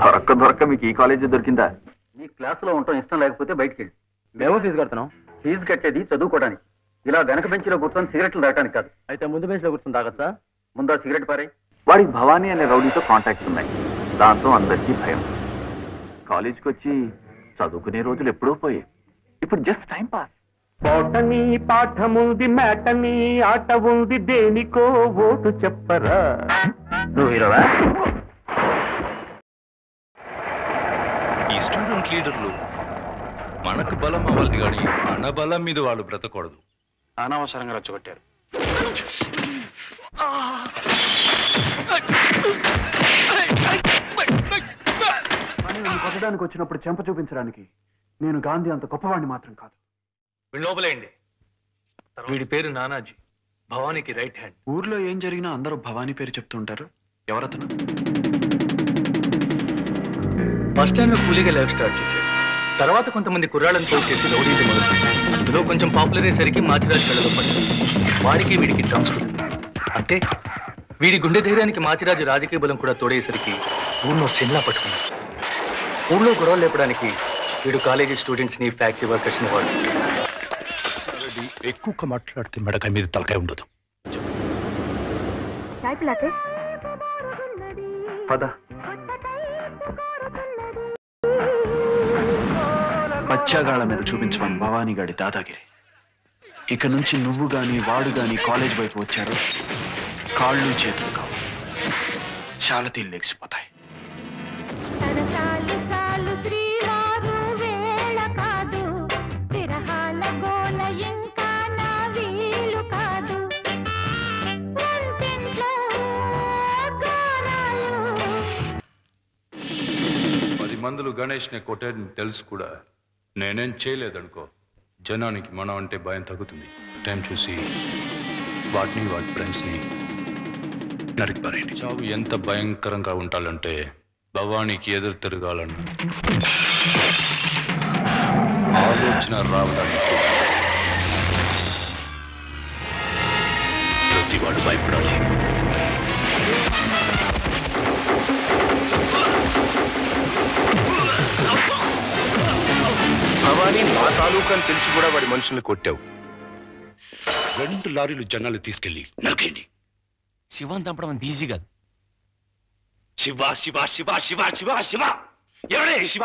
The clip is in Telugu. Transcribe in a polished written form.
దొరక్క దొరక్క మీకు ఈ కాలేజీ దొరికిందా? మీ క్లాసులో ఉండటం ఇష్టం లేకపోతే బయటికి వెళ్ళి. మేము ఫీజు కడుతున్నాం. ఫీజు కట్టేది చదువుకోవడానికి, ఇలా వెనక బెంచ్లో కూర్చొని సిగరెట్లు తాగడానికి కాదు. అయితే ముందు బెంచ్లో కూర్చొని తాగచ్చా? ముందా సిగరెట్ పారే. వాడికి భవానీ అనే రౌడీతో కాంటాక్ట్స్ ఉన్నాయి. దాంతో అందరికీ భయం. కాలేజీకి వచ్చి చదువుకునే రోజులు ఎప్పుడూ పోయాయి. ఇప్పుడు జస్ట్ టైం పాస్. పోటని పాఠముంది, మేటని ఆట ఉంది, దేనికో ఓటు చెప్పరా. నువ్వు హీరోవా? ఈ స్టూడెంట్ లీడర్లు మనకు బలం అవ్వాలి కానీ మన బలం మీద వాళ్ళు బ్రతకూడదు. అనవసరంగా రచ్చగొట్టారు. కొట్టడానికి వచ్చినప్పుడు చెంప చూపించడానికి నేను గాంధీ అంత గొప్పవాడిని మాత్రం కాదు. లోపలేయండి. వీడి పేరు నానాజీ, భవానీకి రైట్ హ్యాండ్. ఊర్లో ఏం జరిగినా అందరూ భవానీ పేరు చెప్తుంటారు. ఎవరతను? బస్ స్టాండ్ లో కూలీగా లైఫ్ స్టార్ట్ చేశాడు. తర్వాత కొంతమంది కుర్రాళ్ళని పోయి చేసి రౌడీలు మొదలుపెట్టాడు. అందులో కొంచెం పాపులర్ అయ్యేసరికి మాచిరాజు కళ్ళలో పడ్డాడు. వాడికి వీడికి డ్రమ్స్ అంటే వీడి గుండె ధైర్యానికి మాచిరాజు రాజకీయ బలం కూడా తోడేసరికి ఊళ్ళో సెల్లా పట్టుకున్నాడు. ఊళ్ళో గొడవలు లేపడానికి వీడు కాలేజీ స్టూడెంట్స్ ని, ఫ్యాక్టరీ వర్కర్స్ ని వాడు. ఎక్కువ మాట్లాడితే మెడకాయ మీద తలకాయ ఉండదు. పద. బచ్చాగాళ్ళ మీద చూపించమని భవానీ గాడి దాదాగిరి. ఇక నుంచి నువ్వు గాని వాడు గాని కాలేజ్ వైపు వచ్చారు, కాళ్ళు చేతులు కావు, చాలా తీళ్ళెగిసిపోతాయి. మందులు గణేష్ ని కొట్టాడని తెలుసు కూడా నేనేం చేయలేదనుకో, జనానికి మనం అంటే భయం తగ్గుతుంది. టైం చూసి వాటిని వాటి ఫ్రెండ్స్ ని నరికిపారేయండి. చావు ఎంత భయంకరంగా ఉండాలంటే భవానీకి ఎదురు తిరగాలన్న ఆలోచన రావడానికి ప్రతి వాడు భయపడాలి. భవానీ మా తాలూకా అని తెలిసి కూడా వాడి మనుషుల్ని కొట్టావు. 2 లారీలు జనాలు తీసుకెళ్లి నరికేయండి. శివాన్ చంపడం అంత ఈజీ కాదు. శివ శివ శివ శివ శివ శివ ఎవడే శివ?